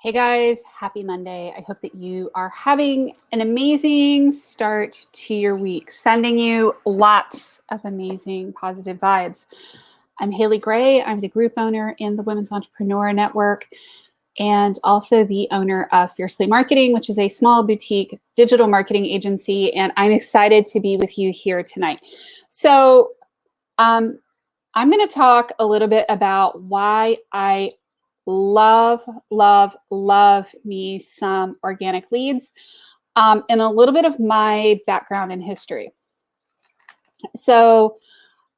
Hey guys, happy Monday. I hope that you are having an amazing start to your week, sending you lots of amazing positive vibes. I'm Haley Gray. I'm the group owner in the Women's Entrepreneur Network and also the owner of Fiercely Marketing, which is a small boutique digital marketing agency. And I'm excited to be with you here tonight. So I'm going to talk a little bit about why I love me some organic leads, and a little bit of my background and history. So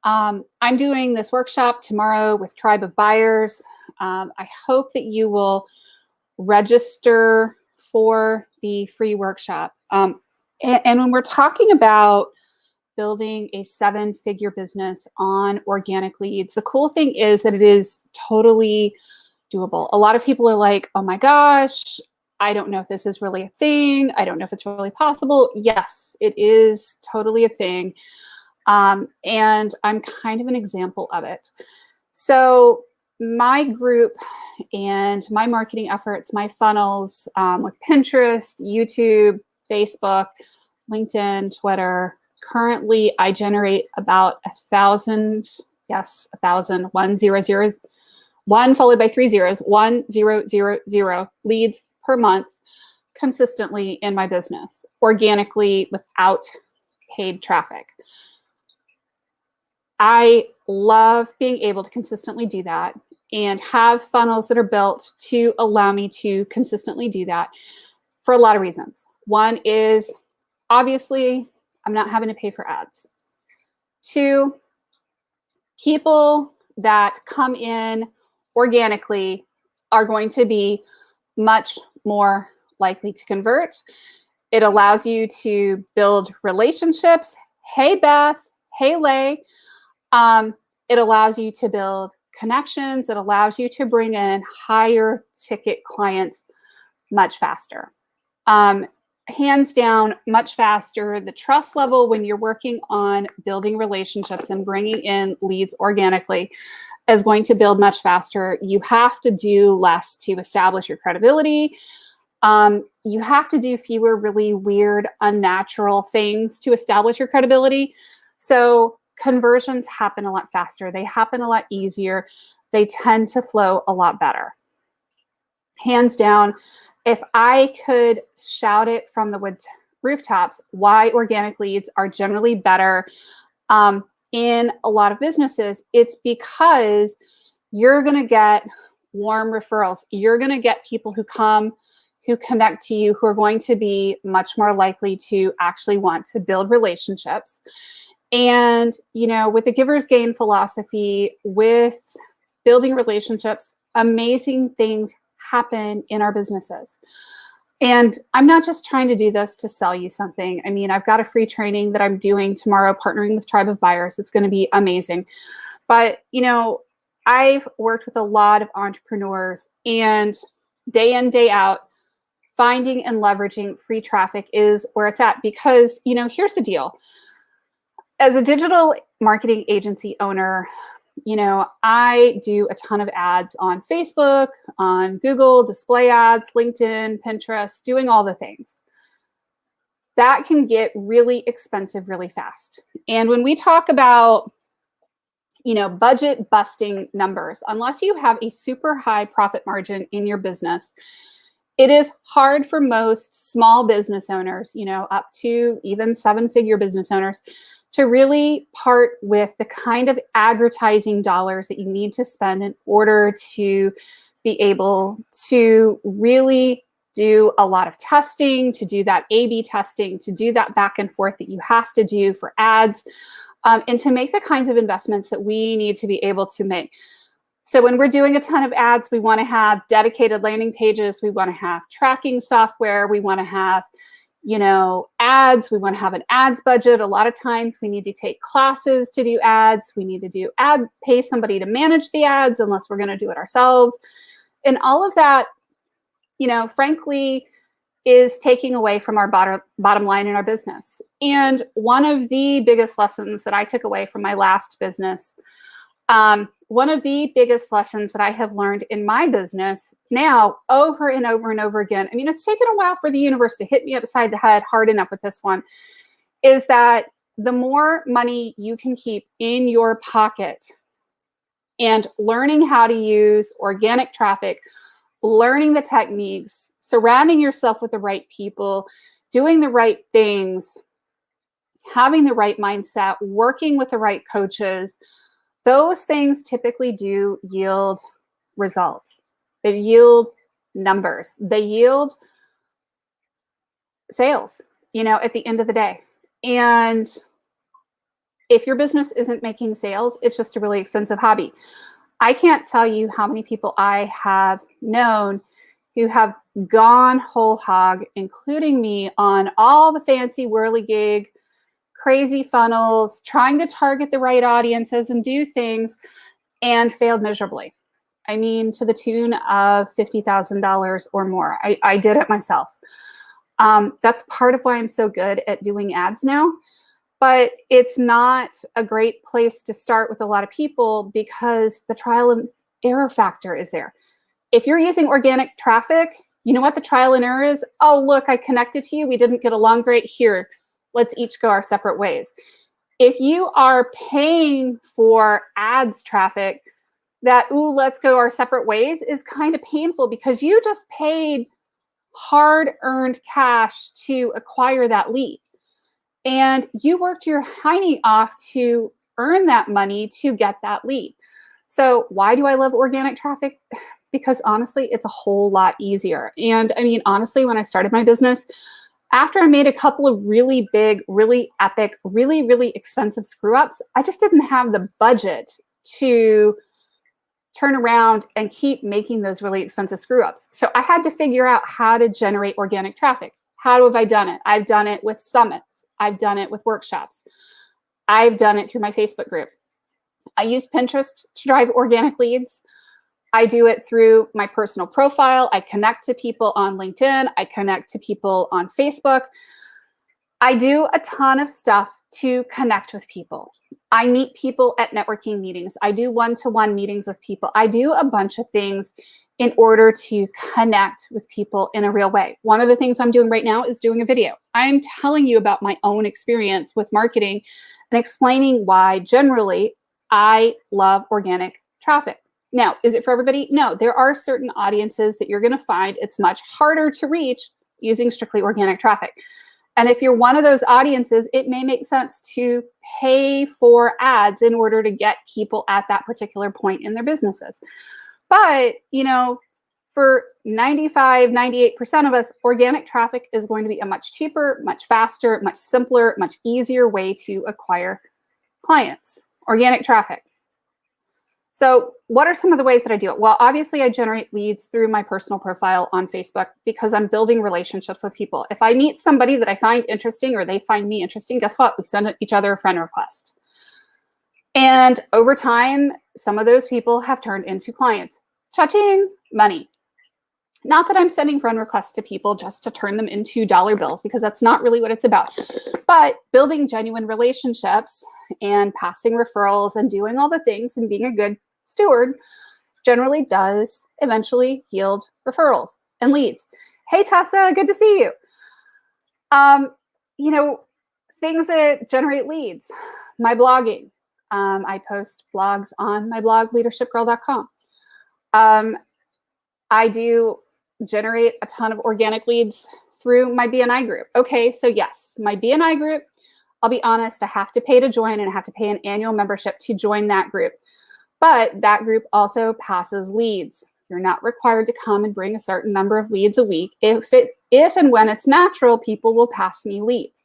I'm doing this workshop tomorrow with Tribe of Buyers. I hope that you will register for the free workshop. And when we're talking about building a 7-figure business on organic leads, the cool thing is that it is totally doable. A lot of people are like, oh my gosh, I don't know if this is really a thing. I don't know if it's really possible. Yes, it is totally a thing. And I'm kind of an example of it. So my group and my marketing efforts, my funnels with Pinterest, YouTube, Facebook, LinkedIn, Twitter, currently I generate about 1,000, yes, 1,000, 100, 1 followed by 3 zeros, 1,000 leads per month consistently in my business, organically without paid traffic. I love being able to consistently do that and have funnels that are built to allow me to consistently do that for a lot of reasons. One is obviously I'm not having to pay for ads. 2, people that come in organically are going to be much more likely to convert. It allows you to build relationships. Hey, Beth. Hey, Lay. It allows you to build connections. It allows you to bring in higher ticket clients much faster. Hands down, much faster. The trust level when you're working on building relationships and bringing in leads organically is going to build much faster. You have to do less to establish your credibility. You have to do fewer really weird, unnatural things to establish your credibility. So conversions happen a lot faster. They happen a lot easier. They tend to flow a lot better. Hands down, if I could shout it from the rooftops, why organic leads are generally better in a lot of businesses, it's because you're going to get warm referrals. You're going to get people who come, who connect to you, who are going to be much more likely to actually want to build relationships. And, you know, with the giver's gain philosophy, with building relationships, amazing things happen in our businesses. And I'm not just trying to do this to sell you something. I mean, I've got a free training that I'm doing tomorrow, partnering with Tribe of Buyers. It's going to be amazing. But, you know, I've worked with a lot of entrepreneurs, and day in, day out, finding and leveraging free traffic is where it's at. Because, you know, here's the deal. As a digital marketing agency owner, you know, I do a ton of ads on Facebook, on Google, display ads, LinkedIn, Pinterest, doing all the things. That can get really expensive really fast. And when we talk about, you know, budget busting numbers, unless you have a super high profit margin in your business, it is hard for most small business owners, you know, up to even 7-figure business owners, to really part with the kind of advertising dollars that you need to spend in order to be able to really do a lot of testing, to do that A/B testing, to do that back and forth that you have to do for ads, and to make the kinds of investments that we need to be able to make. So when we're doing a ton of ads, we want to have dedicated landing pages. We want to have tracking software. We want to have, you know, ads. We want to have an ads budget. A lot of times we need to take classes to do ads. We need to pay somebody to manage the ads unless we're going to do it ourselves. And all of that, you know, frankly, is taking away from our bottom line in our business. And one of the biggest lessons that I took away from my last business one of the biggest lessons that I have learned in my business now over and over and over again, I mean, it's taken a while for the universe to hit me upside the head hard enough with this one, is that the more money you can keep in your pocket and learning how to use organic traffic, learning the techniques, surrounding yourself with the right people, doing the right things, having the right mindset, working with the right coaches, those things typically do yield results. They yield numbers. They yield sales, at the end of the day. And if your business isn't making sales, it's just a really expensive hobby. I can't tell you how many people I have known who have gone whole hog, including me, on all the fancy whirligig, crazy funnels, trying to target the right audiences and do things, and failed miserably. I mean, to the tune of $50,000 or more. I did it myself. That's part of why I'm so good at doing ads now. But it's not a great place to start with a lot of people because the trial and error factor is there. If you're using organic traffic, you know what the trial and error is? Oh, look, I connected to you. We didn't get along great. Here, let's each go our separate ways. If you are paying for ads traffic, that, ooh, let's go our separate ways is kind of painful because you just paid hard-earned cash to acquire that lead. And you worked your hiney off to earn that money to get that lead. So why do I love organic traffic? Because honestly, it's a whole lot easier. And I mean, honestly, when I started my business, after I made a couple of really big, really epic, really, really expensive screw ups, I just didn't have the budget to turn around and keep making those really expensive screw ups. So I had to figure out how to generate organic traffic. How have I done it? I've done it with summits. I've done it with workshops. I've done it through my Facebook group. I use Pinterest to drive organic leads. I do it through my personal profile. I connect to people on LinkedIn. I connect to people on Facebook. I do a ton of stuff to connect with people. I meet people at networking meetings. I do one-to-one meetings with people. I do a bunch of things in order to connect with people in a real way. One of the things I'm doing right now is doing a video. I'm telling you about my own experience with marketing and explaining why generally I love organic traffic. Now, is it for everybody? No, there are certain audiences that you're going to find it's much harder to reach using strictly organic traffic. And if you're one of those audiences, it may make sense to pay for ads in order to get people at that particular point in their businesses. But, for 95, 98% of us, organic traffic is going to be a much cheaper, much faster, much simpler, much easier way to acquire clients. Organic traffic. So what are some of the ways that I do it? Well, obviously I generate leads through my personal profile on Facebook because I'm building relationships with people. If I meet somebody that I find interesting or they find me interesting, guess what? We send each other a friend request. And over time, some of those people have turned into clients. Cha-ching, money. Not that I'm sending friend requests to people just to turn them into dollar bills, because that's not really what it's about. But building genuine relationships and passing referrals and doing all the things and being a good steward generally does eventually yield referrals and leads. Hey, Tessa, good to see you. Things that generate leads. My blogging. I post blogs on my blog, leadershipgirl.com. I do generate a ton of organic leads through my BNI group. Okay, so yes, my BNI group, I'll be honest, I have to pay to join and I have to pay an annual membership to join that group. But that group also passes leads. You're not required to come and bring a certain number of leads a week. If and when it's natural, people will pass me leads.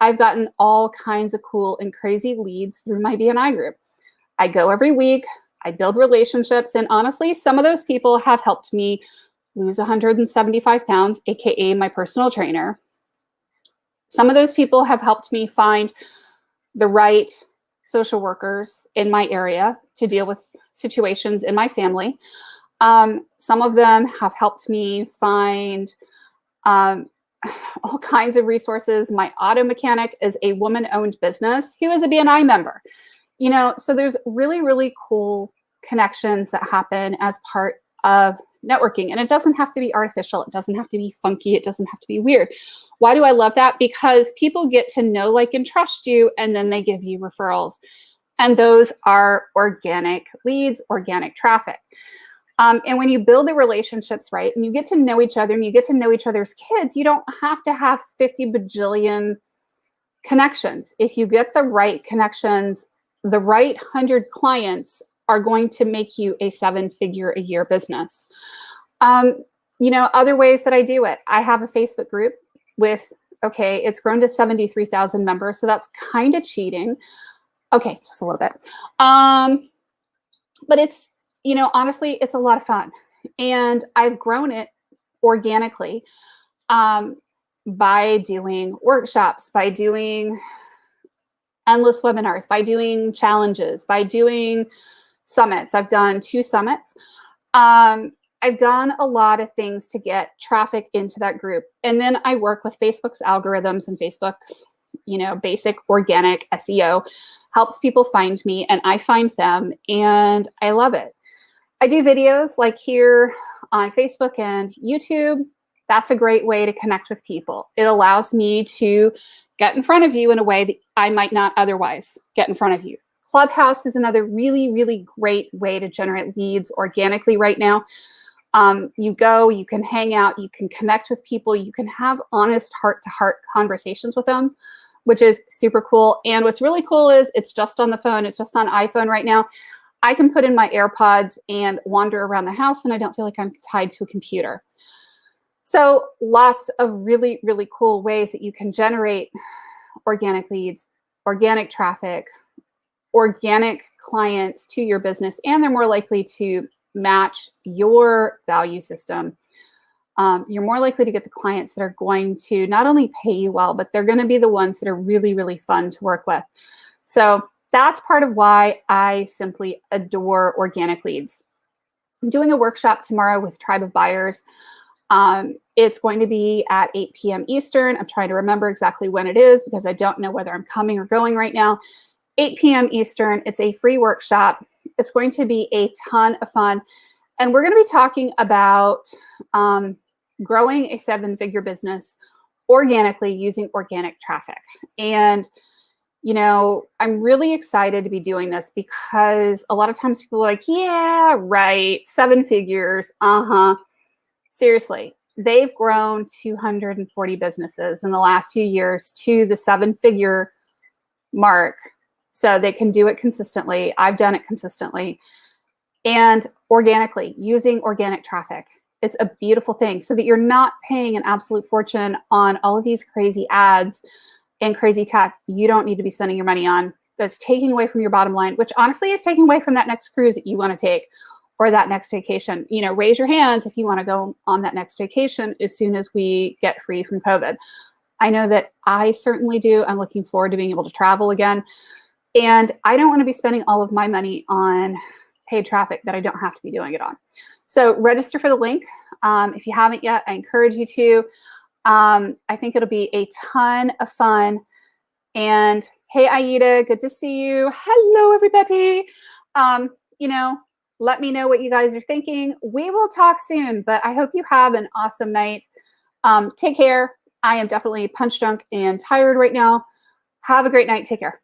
I've gotten all kinds of cool and crazy leads through my BNI group. I go every week, I build relationships, and honestly, some of those people have helped me lose 175 pounds, AKA my personal trainer. Some of those people have helped me find the right social workers in my area to deal with situations in my family. Some of them have helped me find all kinds of resources. My auto mechanic is a woman-owned business who is a BNI member. So there's really, really cool connections that happen as part of networking. And it doesn't have to be artificial. It doesn't have to be funky. It doesn't have to be weird. Why do I love that? Because people get to know, like, and trust you, and then they give you referrals. And those are organic leads, organic traffic. And when you build the relationships right, and you get to know each other, and you get to know each other's kids, you don't have to have 50 bajillion connections. If you get the right connections, the right 100 clients are going to make you a 7-figure-a-year business. You know, other ways that I do it. I have a Facebook group with, okay, it's grown to 73,000 members, so that's kind of cheating. Okay, just a little bit. But it's, you know, honestly, it's a lot of fun. And I've grown it organically by doing workshops, by doing endless webinars, by doing challenges, by doing summits. I've done 2 summits. I've done a lot of things to get traffic into that group. And then I work with Facebook's algorithms, and Facebook's, you know, basic organic SEO helps people find me, and I find them, and I love it. I do videos like here on Facebook and YouTube. That's a great way to connect with people. It allows me to get in front of you in a way that I might not otherwise get in front of you. Clubhouse is another really, really great way to generate leads organically right now. You go, you can hang out, you can connect with people, you can have honest heart-to-heart conversations with them, which is super cool. And what's really cool is it's just on the phone. It's just on iPhone right now. I can put in my AirPods and wander around the house, and I don't feel like I'm tied to a computer. So lots of really, really cool ways that you can generate organic leads, organic traffic, organic clients to your business, and they're more likely to match your value system. You're more likely to get the clients that are going to not only pay you well, but they're going to be the ones that are really, really fun to work with. So that's part of why I simply adore organic leads. I'm doing a workshop tomorrow with Tribe of Buyers. It's going to be at 8 p.m. Eastern. I'm trying to remember exactly when it is because I don't know whether I'm coming or going right now. 8 p.m. Eastern. It's a free workshop. It's going to be a ton of fun. And we're going to be talking about growing a 7-figure business organically using organic traffic. And, you know, I'm really excited to be doing this because a lot of times people are like, yeah, right, 7 figures. Seriously, they've grown 240 businesses in the last few years to the 7-figure mark. So they can do it consistently. I've done it consistently and organically using organic traffic. It's a beautiful thing so that you're not paying an absolute fortune on all of these crazy ads and crazy tech you don't need to be spending your money on. That's taking away from your bottom line, which honestly is taking away from that next cruise that you want to take or that next vacation. You know, raise your hands if you want to go on that next vacation as soon as we get free from COVID. I know that I certainly do. I'm looking forward to being able to travel again. And I don't want to be spending all of my money on paid traffic that I don't have to be doing it on. So register for the link. If you haven't yet, I encourage you to. I think it'll be a ton of fun. And hey, Aida, good to see you. Hello, everybody. You know, let me know what you guys are thinking. We will talk soon, but I hope you have an awesome night. Take care. I am definitely punch drunk and tired right now. Have a great night. Take care.